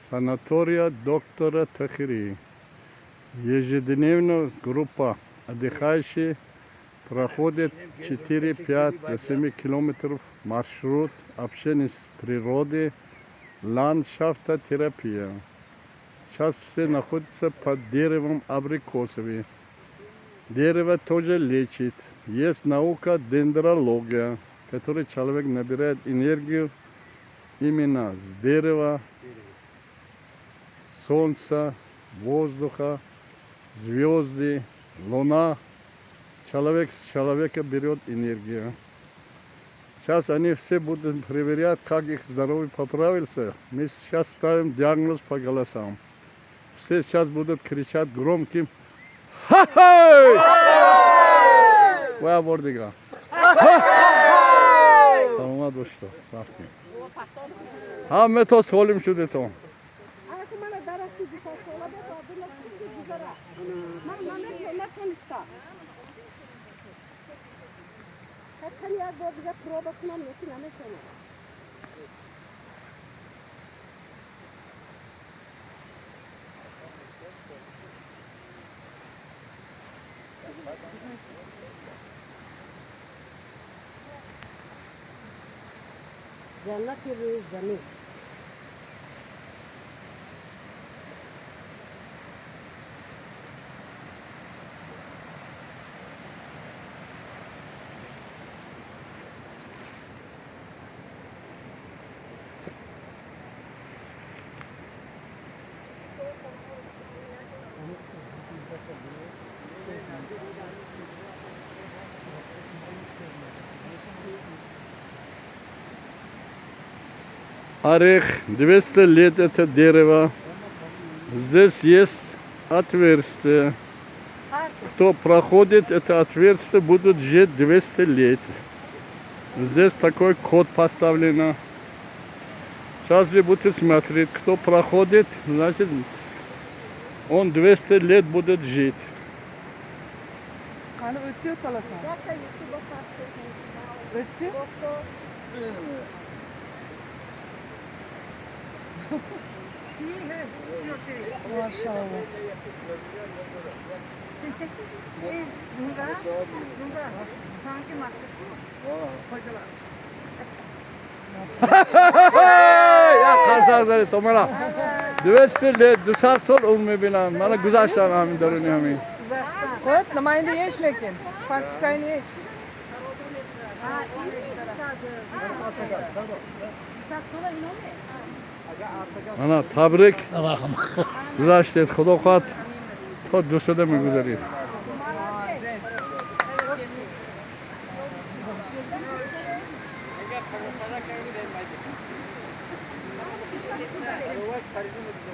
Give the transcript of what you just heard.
Санатория доктора Тахири. Ежедневно группа отдыхающих проходит 4-5 до 7 километров маршрут общения с природой, ландшафтотерапия. Сейчас все находятся под деревом абрикосовый. Дерево тоже лечит. Есть наука дендрология, в которой человек набирает энергию именно с дерева, солнца, воздуха, звезды, луна. Человек с человека берет энергию. Сейчас они все будут проверять, как их здоровье поправился. Мы сейчас ставим диагноз по голосам. Все сейчас будут кричать громким «Ха-хай!» Вая бордига. Саламат бошто. Ҳаме то солим шудетон. जन्नत रूई जमीन Орех, 200 лет это дерево. Здесь есть отверстие. Кто проходит это отверстие, будут жить 200 лет. Здесь такой код поставлен. Сейчас вы будете смотреть, кто проходит, значит, он 200 лет будет жить. Ya kansakları tomala. 200 led, 200 sol ummi Bana güzel hamid daruni hami. вот на майне есть लेकिन спартская не есть Ana tabrik. Güzel Xudo xat. To dusada میگذارید.